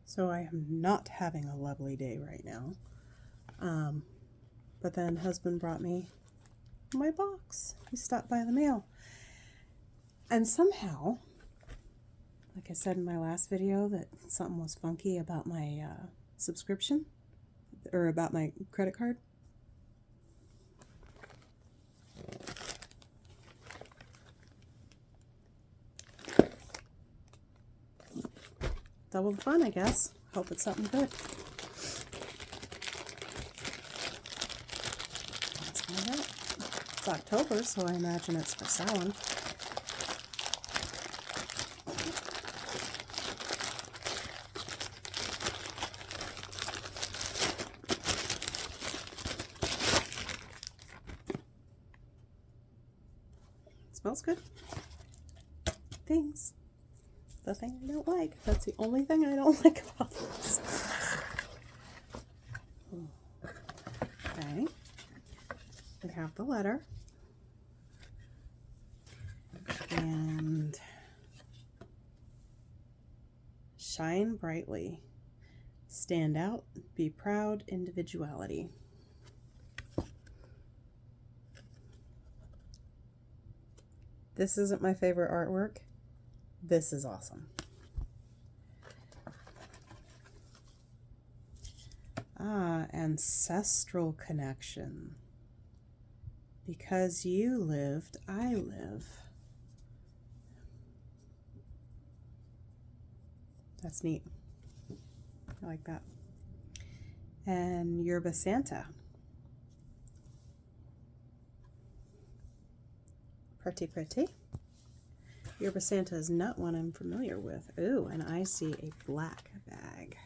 So I am not having a lovely day right now. But then husband brought me my box. He stopped by the mail. And somehow, like I said in my last video, that something was funky about my subscription, or about my credit card. Double the fun, I guess. Hope it's something good. Let's find out. It's October, so I imagine it's for selling. Smells good. Things. The thing I don't like. That's the only thing I don't like about this. Okay. We have the letter. And shine brightly. Stand out. Be proud. Individuality. This isn't my favorite artwork. This is awesome. Ancestral connection. Because you lived, I live. That's neat. I like that. And Yerba Santa. Pretty, pretty. Yerba Santa is not one I'm familiar with. Ooh, and I see a black bag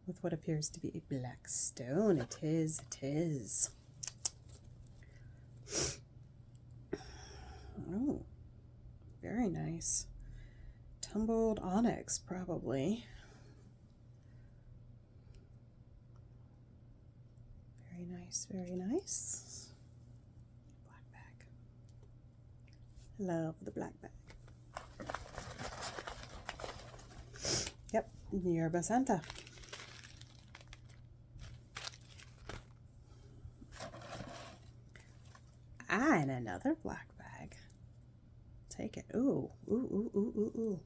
with what appears to be a black stone. It is, it is. Oh, very nice. Tumbled onyx, probably. Very nice, very nice. Love the black bag. Yep, Yerba Santa. And another black bag. Take it. Ooh, ooh, ooh, ooh, ooh, ooh.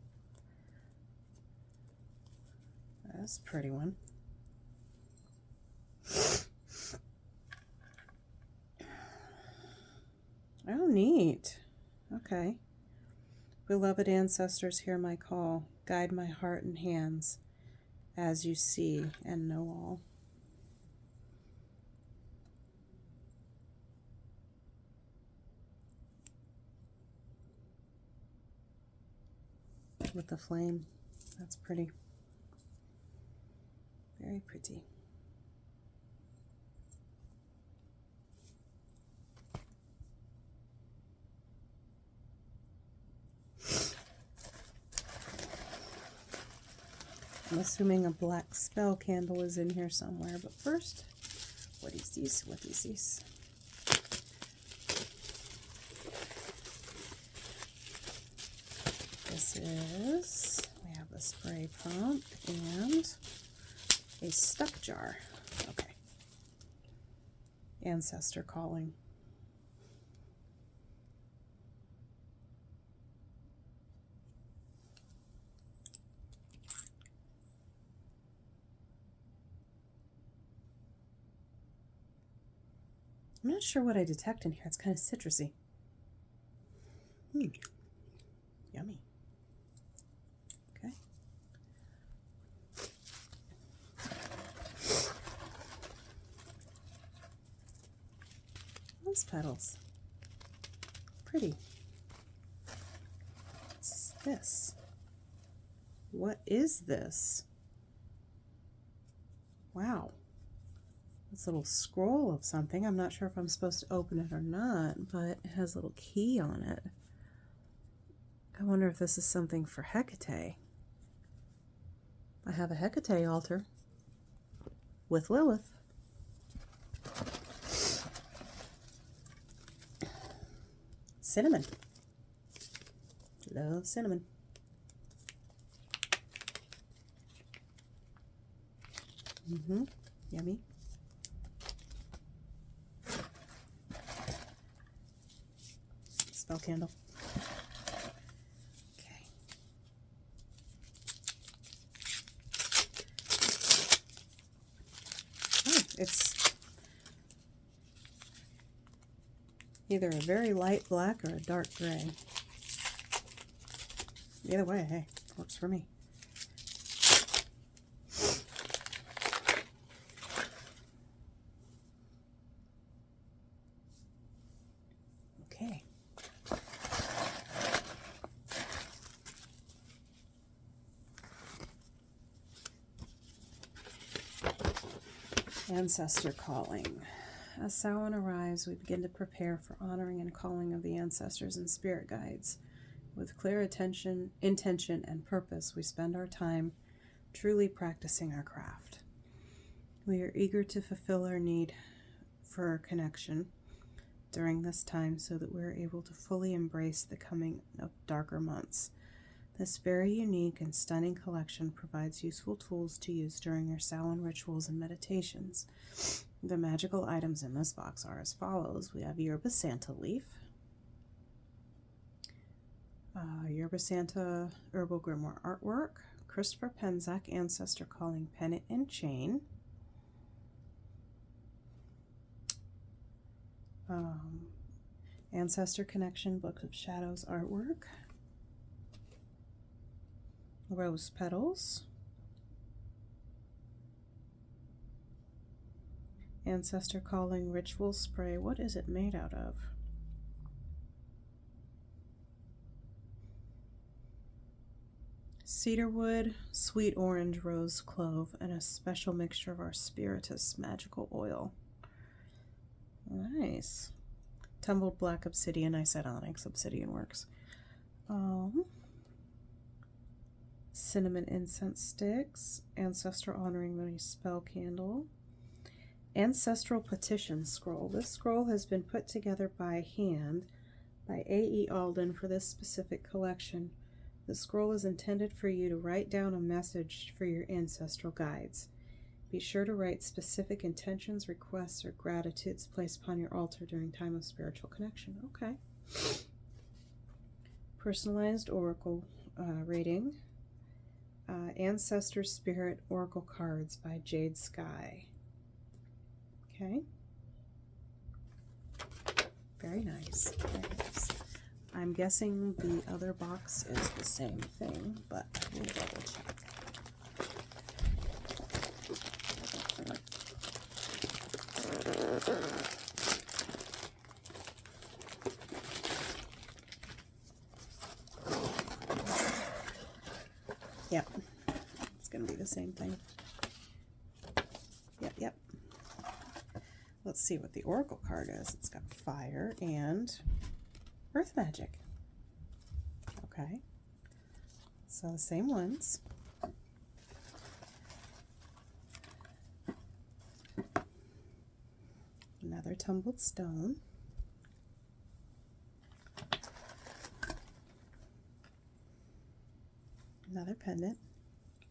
That's a pretty one. Oh, neat. Okay. Beloved ancestors, hear my call. Guide my heart and hands as you see and know all. With the flame. That's pretty. Very pretty. I'm assuming a black spell candle is in here somewhere, but first, what is this? What is this? This is, we have a spray pump and a stuck jar. Okay. Ancestor calling. I'm not sure what I detect in here. It's kind of citrusy. Yummy. Okay. Rose petals. Pretty. What's this? What is this? Wow. This little scroll of something. I'm not sure if I'm supposed to open it or not, but it has a little key on it. I wonder if this is something for Hecate. I have a Hecate altar with Lilith. Cinnamon. Love cinnamon. Yummy. Spell candle. Okay. Oh, it's either a very light black or a dark gray. Either way, hey, works for me. Okay. Ancestor calling. As Samhain arrives, we begin to prepare for honoring and calling of the ancestors and spirit guides. With clear intention, and purpose, we spend our time truly practicing our craft. We are eager to fulfill our need for connection during this time so that we're able to fully embrace the coming of darker months. This very unique and stunning collection provides useful tools to use during your Samhain rituals and meditations. The magical items in this box are as follows. We have Yerba Santa leaf, Yerba Santa Herbal Grimoire artwork, Christopher Penczak Ancestor Calling Pendant and Chain, Ancestor Connection Book of Shadows artwork, Rose Petals, Ancestor Calling Ritual Spray. What is it made out of? Cedarwood, sweet orange, rose, clove, and a special mixture of our Spiritus magical oil. Nice. Tumbled black obsidian. I said onyx. Obsidian works. Cinnamon incense sticks. Ancestor honoring money spell candle. Ancestral petition scroll. This scroll has been put together by hand by A.E. Alden for this specific collection. The scroll is intended for you to write down a message for your ancestral guides. Be sure to write specific intentions, requests, or gratitudes placed upon your altar during time of spiritual connection. Okay. Personalized oracle reading. Ancestor Spirit Oracle Cards by Jade Sky. Okay. Very nice. Very nice. I'm guessing the other box is the same thing, but we'll double check. Yep, it's going to be the same thing. Yep. Let's see what the Oracle card is. It's got fire and earth magic. Okay, so the same ones. Another tumbled stone. Another pendant.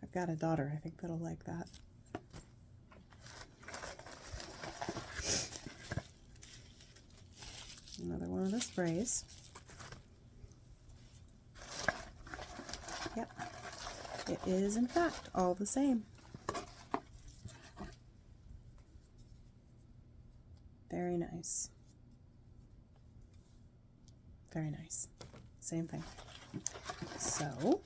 I've got a daughter, I think, that'll like that. Another one of the sprays. Yep, it is in fact all the same. Very nice. Very nice. Same thing. So,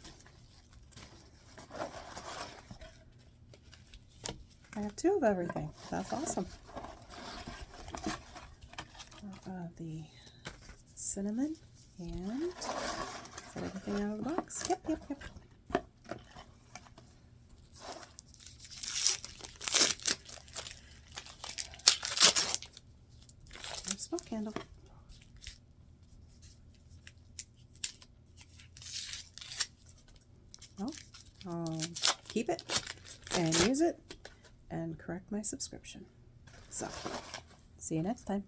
I have two of everything. That's awesome. The cinnamon and is that everything out of the box? Yep. There's smoke candle. Well, I'll keep it and use it and correct my subscription. So, see you next time.